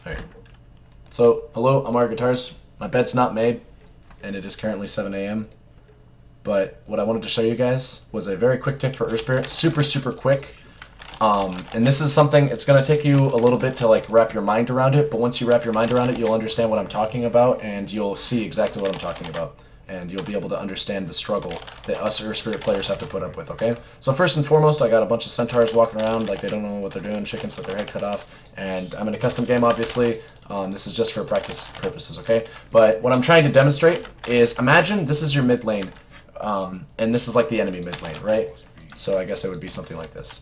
Alright. So, hello, I'm Mario Guitars. My bed's not made, and it is currently 7 a.m. But what I wanted to show you guys was a very quick tip for Earth Spirit. Super, super quick. And this is something, it's going to take you a little bit to like wrap your mind around it, but once you wrap your mind around it, you'll understand what I'm talking about, and you'll see exactly what I'm talking about. And you'll be able to understand the struggle that us Earth Spirit players have to put up with, okay? So first and foremost, I got a bunch of centaurs walking around like they don't know what they're doing, chickens with their head cut off, and I'm in a custom game, obviously. This is just for practice purposes, okay? But what I'm trying to demonstrate is, imagine this is your mid lane, and this is like the enemy mid lane, right? So I guess it would be something like this,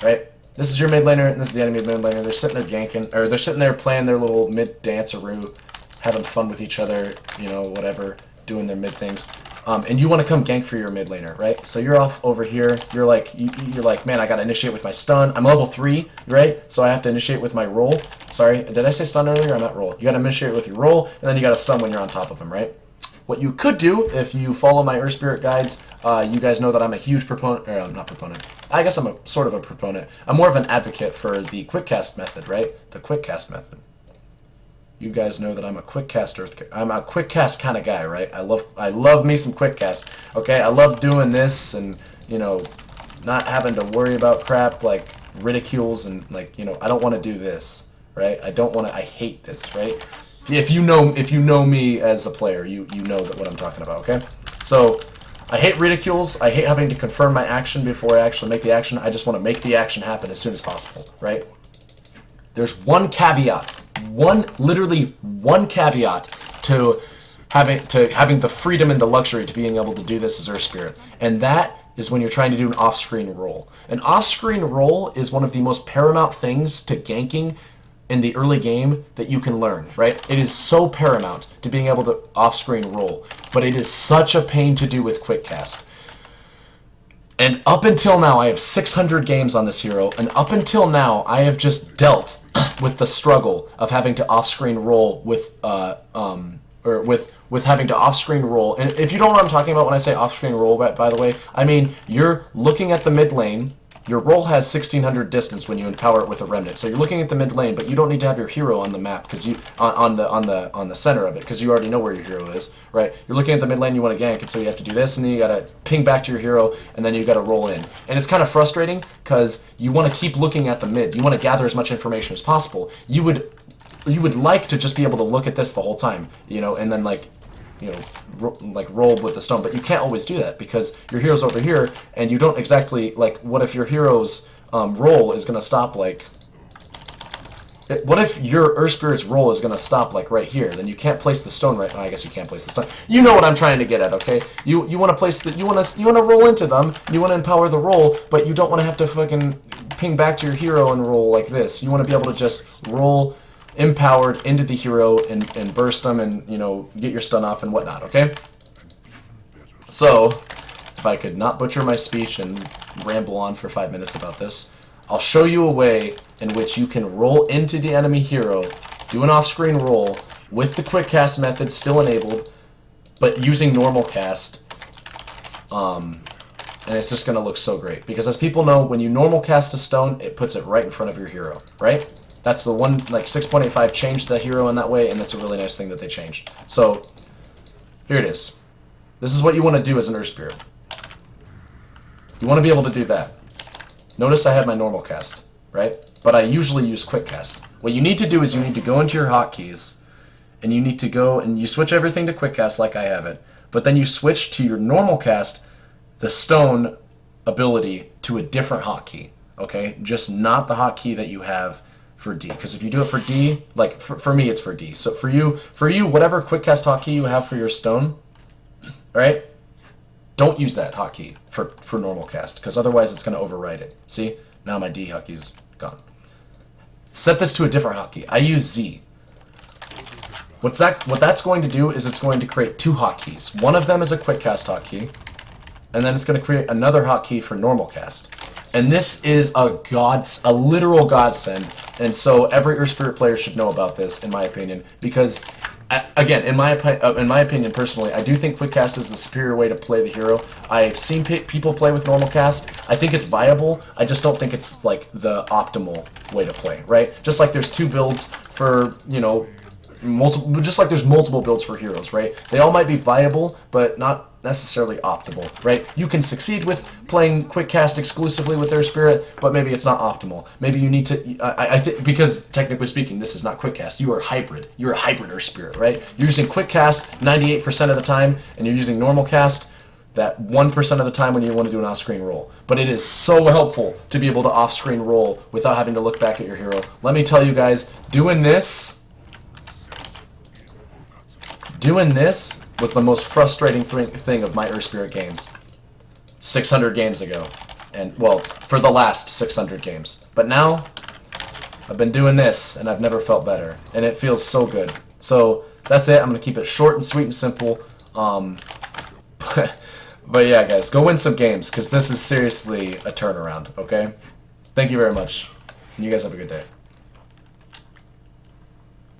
right? This is your mid laner, and this is the enemy mid laner. They're sitting there ganking, or they're sitting there playing their little mid dance-a-roo, having fun with each other, you know, whatever, doing their mid things. And you want to come gank for your mid laner, right? So you're off over here. You're like, man, I gotta initiate with my stun. I'm level 3, right? So I have to initiate with my roll. Sorry, did I say stun earlier? I meant roll. You gotta initiate with your roll, and then you gotta stun when you're on top of him, right? What you could do, if you follow my Earth Spirit guides, you guys know that I'm a huge proponent, or I'm not proponent, I guess I'm a sort of a proponent. I'm more of an advocate for the quickcast method, right? The quickcast method. You guys know that I'm a I'm a quickcast kind of guy, right? I love me some quickcast. Okay, I love doing this and, you know, not having to worry about crap like ridicules and like, you know, I don't want to do this, right? I hate this, right? If you know me as a player, you know that what I'm talking about, okay? So I hate ridicules. I hate having to confirm my action before I actually make the action. I just want to make the action happen as soon as possible, right? There's one caveat, literally one caveat to having the freedom and the luxury to being able to do this as Earth Spirit, and that is when you're trying to do an off-screen roll. An off-screen roll is one of the most paramount things to ganking in the early game that you can learn, right? It is so paramount to being able to off-screen roll, but it is such a pain to do with quickcast. And up until now, I have 600 games on this hero, and up until now, I have just dealt with the struggle of having to off-screen roll with having to off-screen roll. And if you don't know what I'm talking about when I say off-screen roll, by the way, I mean you're looking at the mid lane. Your roll has 1600 distance when you empower it with a remnant. So you're looking at the mid lane, but you don't need to have your hero on the map because you on the center of it because you already know where your hero is, right? You're looking at the mid lane, you want to gank, and so you have to do this, and then you gotta ping back to your hero, and then you gotta roll in. And it's kind of frustrating because you want to keep looking at the mid. You want to gather as much information as possible. You would like to just be able to look at this the whole time, you know, and then like, you know, like roll with the stone, but you can't always do that because your hero's over here, and you don't exactly like. What if your hero's roll is gonna stop like? What if your Earth Spirit's roll is gonna stop like right here? Then you can't place the stone right. I guess you can't place the stone. You know what I'm trying to get at, okay? You want to place the you want to roll into them. You want to empower the roll, but you don't want to have to fucking ping back to your hero and roll like this. You want to be able to just roll empowered into the hero and burst them and, you know, get your stun off and whatnot, okay? So, if I could not butcher my speech and ramble on for 5 minutes about this, I'll show you a way in which you can roll into the enemy hero, do an off-screen roll with the quick cast method still enabled, but using normal cast, and it's just going to look so great. Because as people know, when you normal cast a stone, it puts it right in front of your hero, right? That's the one, like 6.85 changed the hero in that way, and that's a really nice thing that they changed. So, here it is. This is what you want to do as an Earth Spirit. You want to be able to do that. Notice I had my normal cast, right? But I usually use quick cast. What you need to do is you need to go into your hotkeys, and you need to go and you switch everything to quick cast like I have it, but then you switch to your normal cast, the stone ability, to a different hotkey, okay? Just not the hotkey that you have for D, because if you do it for D, like for me it's for D. So for you, whatever quick cast hotkey you have for your stone, right? Don't use that hotkey for normal cast, because otherwise it's going to override it. See, now my D hotkey's gone. Set this to a different hotkey. I use Z. What that's going to do is it's going to create two hotkeys. One of them is a quick cast hotkey, and then it's going to create another hotkey for normal cast. And this is a literal godsend, and so every Earth Spirit player should know about this, in my opinion, because again, in my opinion, personally, I do think quickcast is the superior way to play the hero. I've seen people play with normal cast. I think it's viable. I just don't think it's like the optimal way to play, right? Just like there's two builds for, you know, multiple, just like there's multiple builds for heroes, right? They all might be viable, but not necessarily optimal, right? You can succeed with playing quick cast exclusively with Air Spirit, but maybe it's not optimal. Maybe you need to, I think, because technically speaking, this is not quick cast. You are hybrid. You're a hybrid Air Spirit, right? You're using quick cast 98% of the time, and you're using normal cast that 1% of the time when you want to do an off-screen roll. But it is so helpful to be able to off-screen roll without having to look back at your hero. Let me tell you guys, doing this was the most frustrating thing of my Earth Spirit games. 600 games ago. And, well, for the last 600 games. But now, I've been doing this, and I've never felt better. And it feels so good. So, that's it. I'm going to keep it short and sweet and simple. But yeah, guys, go win some games, because this is seriously a turnaround, okay? Thank you very much. And you guys have a good day.